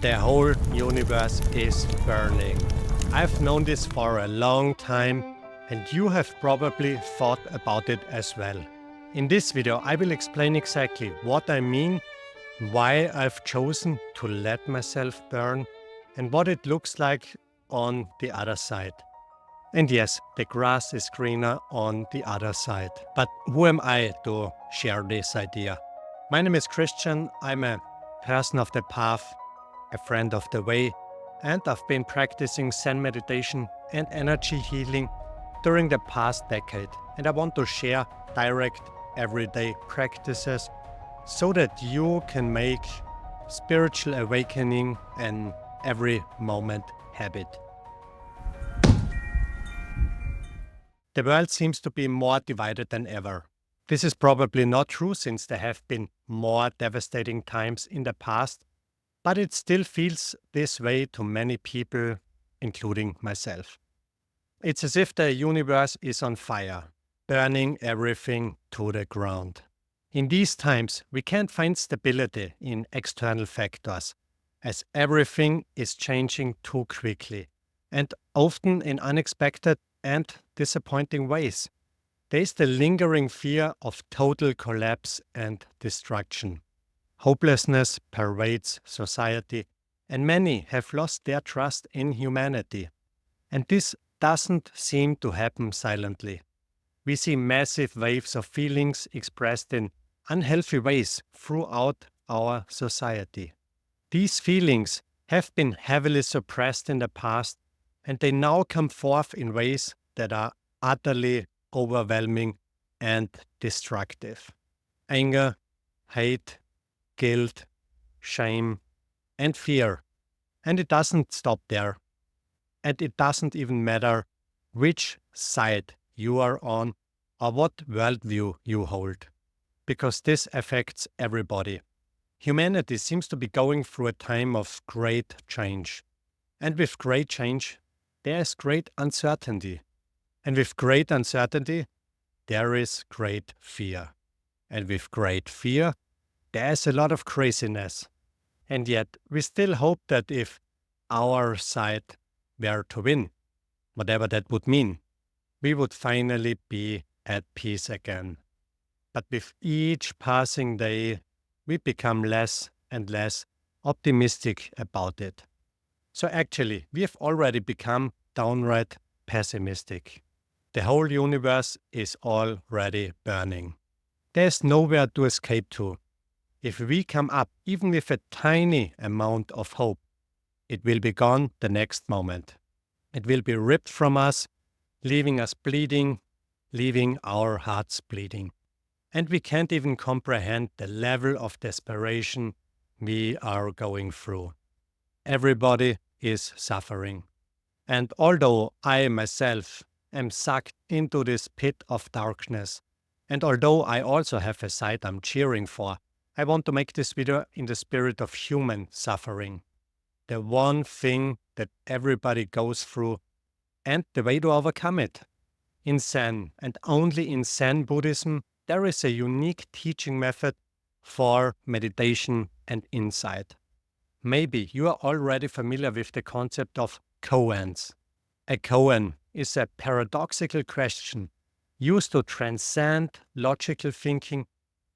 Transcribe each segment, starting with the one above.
The whole universe is burning. I've known this for a long time, and you have probably thought about it as well. In this video, I will explain exactly what I mean, why I've chosen to let myself burn, and what it looks like on the other side. And yes, the grass is greener on the other side. But who am I to share this idea? My name is Christian. I'm a person of the path, a friend of the way, and I've been practicing Zen meditation and energy healing during the past decade. And I want to share direct, everyday practices so that you can make spiritual awakening an every moment habit. The world seems to be more divided than ever. This is probably not true since there have been more devastating times in the past, but it still feels this way to many people, including myself. It's as if the universe is on fire, burning everything to the ground. In these times, we can't find stability in external factors, as everything is changing too quickly, and often in unexpected and disappointing ways. There is the lingering fear of total collapse and destruction. Hopelessness pervades society, and many have lost their trust in humanity. And this doesn't seem to happen silently. We see massive waves of feelings expressed in unhealthy ways throughout our society. These feelings have been heavily suppressed in the past, and they now come forth in ways that are utterly overwhelming and destructive. Anger, hate, guilt, shame, and fear. And it doesn't stop there. And it doesn't even matter which side you are on or what worldview you hold, because this affects everybody. Humanity seems to be going through a time of great change. And with great change, there is great uncertainty. And with great uncertainty, there is great fear. And with great fear, there's a lot of craziness. And yet, we still hope that if our side were to win, whatever that would mean, we would finally be at peace again. But with each passing day, we become less and less optimistic about it. So actually, we have already become downright pessimistic. The whole universe is already burning. There's nowhere to escape to. If we come up even with a tiny amount of hope, it will be gone the next moment. It will be ripped from us, leaving us bleeding, leaving our hearts bleeding. And we can't even comprehend the level of desperation we are going through. Everybody is suffering. And although I myself am sucked into this pit of darkness, and although I also have a side I'm cheering for, I want to make this video in the spirit of human suffering. The one thing that everybody goes through and the way to overcome it. In Zen, and only in Zen Buddhism, there is a unique teaching method for meditation and insight. Maybe you are already familiar with the concept of koans. A koan is a paradoxical question used to transcend logical thinking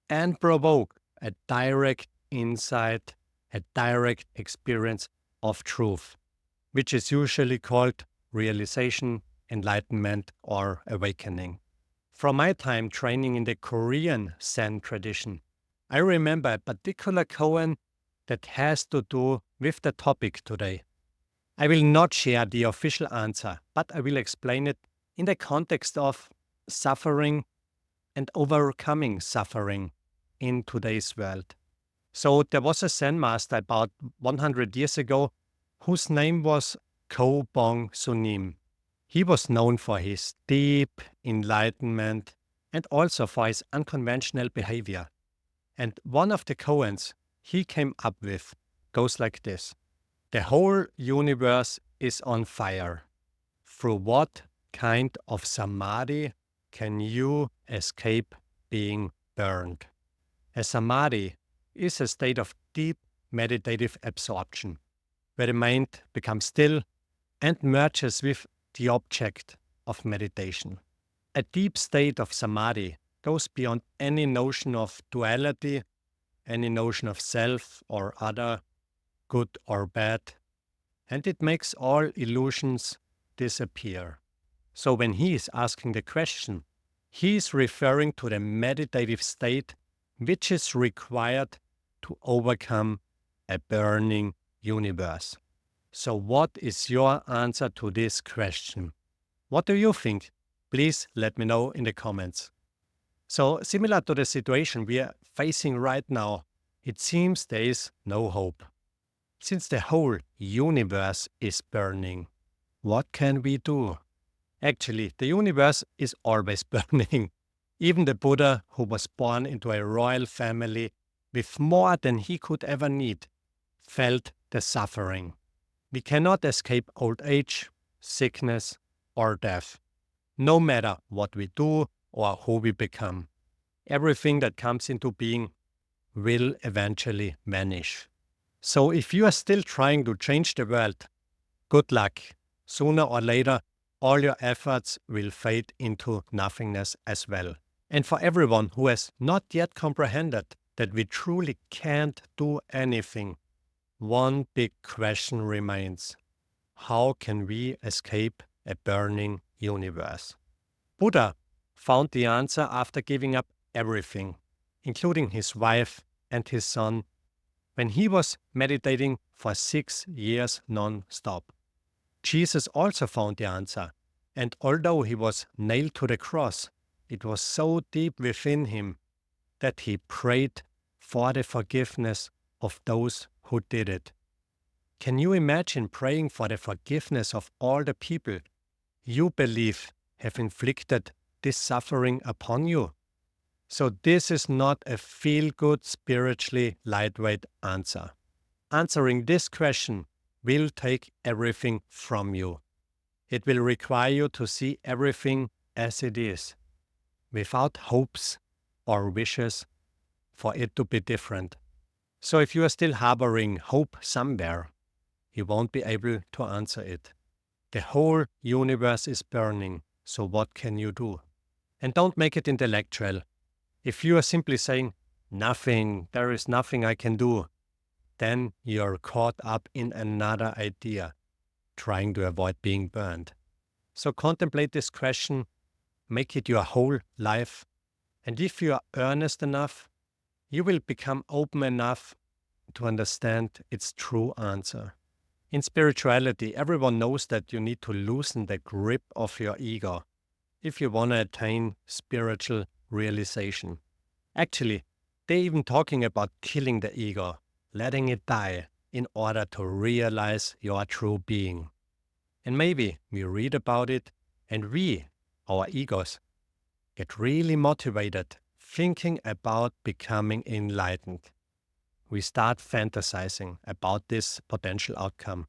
and provoke a direct insight, a direct experience of truth, which is usually called realization, enlightenment, or awakening. From my time training in the Korean Zen tradition, I remember a particular koan that has to do with the topic today. I will not share the official answer, but I will explain it in the context of suffering and overcoming suffering in today's world. So there was a Zen master about 100 years ago whose name was Ko Bong Sunim. He was known for his deep enlightenment and also for his unconventional behavior. And one of the koans he came up with goes like this. The whole universe is on fire. Through what kind of samadhi can you escape being burned? A samadhi is a state of deep meditative absorption. where the mind becomes still and merges with the object of meditation. A deep state of Samadhi goes beyond any notion of duality, any notion of self or other, good or bad, and it makes all illusions disappear. So when he is asking the question, he is referring to the meditative state which is required to overcome a burning universe. So what is your answer to this question? What do you think? Please let me know in the comments. So similar to the situation we are facing right now, it seems there is no hope. Since the whole universe is burning, what can we do? Actually, the universe is always burning. Even the Buddha, who was born into a royal family with more than he could ever need, felt the suffering. We cannot escape old age, sickness, or death, no matter what we do or who we become. Everything that comes into being will eventually vanish. So if you are still trying to change the world, good luck. Sooner or later, all your efforts will fade into nothingness as well. And for everyone who has not yet comprehended that we truly can't do anything, one big question remains. How can we escape a burning universe? Buddha found the answer after giving up everything, including his wife and his son, when he was meditating for 6 years non-stop. Jesus also found the answer, and although he was nailed to the cross, it was so deep within him that he prayed for the forgiveness of those who did it. Can you imagine praying for the forgiveness of all the people you believe have inflicted this suffering upon you? So this is not a feel-good, spiritually lightweight answer. Answering this question will take everything from you. It will require you to see everything as it is, without hopes or wishes for it to be different. So if you are still harboring hope somewhere, you won't be able to answer it. The whole universe is burning, so what can you do? And don't make it intellectual. If you are simply saying, nothing, there is nothing I can do, then you're caught up in another idea, trying to avoid being burned. So contemplate this question, make it your whole life, and if you are earnest enough, you will become open enough to understand its true answer. In spirituality, everyone knows that you need to loosen the grip of your ego if you want to attain spiritual realization. Actually, they're even talking about killing the ego, letting it die in order to realize your true being. And maybe we read about it and we, our egos, get really motivated thinking about becoming enlightened. We start fantasizing about this potential outcome.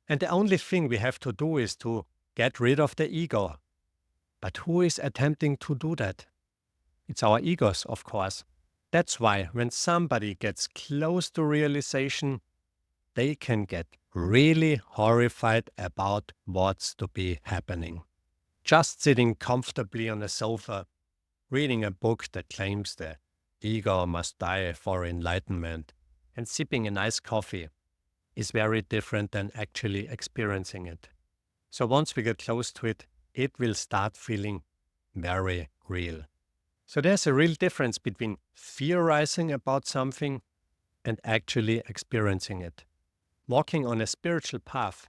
And the only thing we have to do is to get rid of the ego. But who is attempting to do that? It's our egos, of course. That's why when somebody gets close to realization, they can get really horrified about what's to be happening. Just sitting comfortably on a sofa, reading a book that claims the ego must die for enlightenment, and sipping a nice coffee is very different than actually experiencing it. So once we get close to it, it will start feeling very real. So there's a real difference between theorizing about something and actually experiencing it. Walking on a spiritual path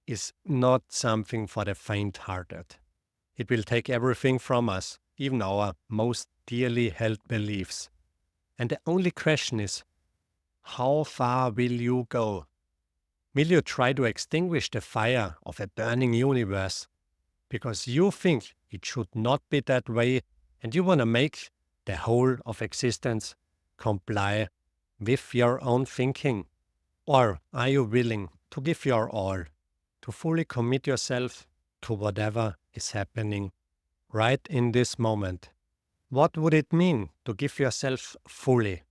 is not something for the faint-hearted. It will take everything from us, even our most dearly held beliefs. And the only question is, how far will you go? Will you try to extinguish the fire of a burning universe because you think it should not be that way and you want to make the whole of existence comply with your own thinking? Or are you willing to give your all, to fully commit yourself to whatever is happening right in this moment? What would it mean to give yourself fully,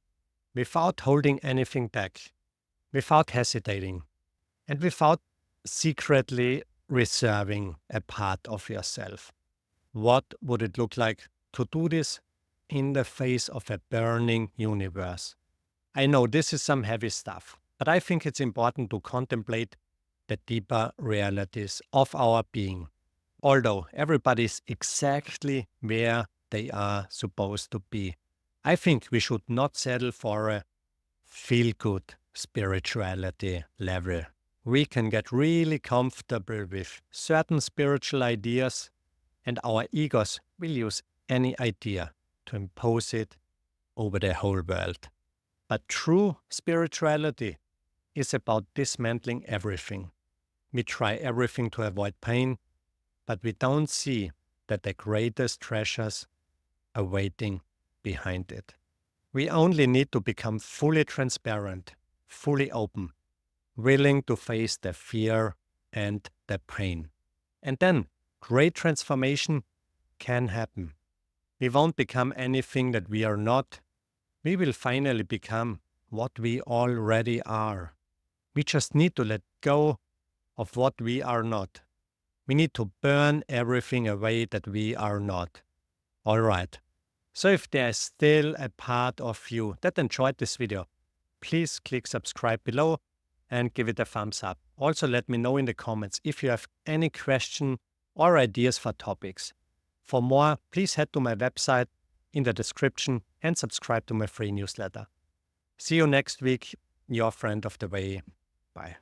without holding anything back, without hesitating? and without secretly reserving a part of yourself. What would it look like to do this in the face of a burning universe? I know this is some heavy stuff, but I think it's important to contemplate the deeper realities of our being. Although everybody's exactly where they are supposed to be, I think we should not settle for a feel-good spirituality level. We can get really comfortable with certain spiritual ideas, and our egos will use any idea to impose it over the whole world. But true spirituality is about dismantling everything. We try everything to avoid pain, but we don't see that the greatest treasures are waiting behind it. We only need to become fully transparent, fully open, willing to face the fear and the pain. And then great transformation can happen. We won't become anything that we are not. We will finally become what we already are. We just need to let go of what we are not. We need to burn everything away that we are not. All right. So if there is still a part of you that enjoyed this video, please click subscribe below and give it a thumbs up. Also let me know in the comments if you have any question or ideas for topics. For more, please head to my website in the description and subscribe to my free newsletter. See you next week, your friend of the way. Bye.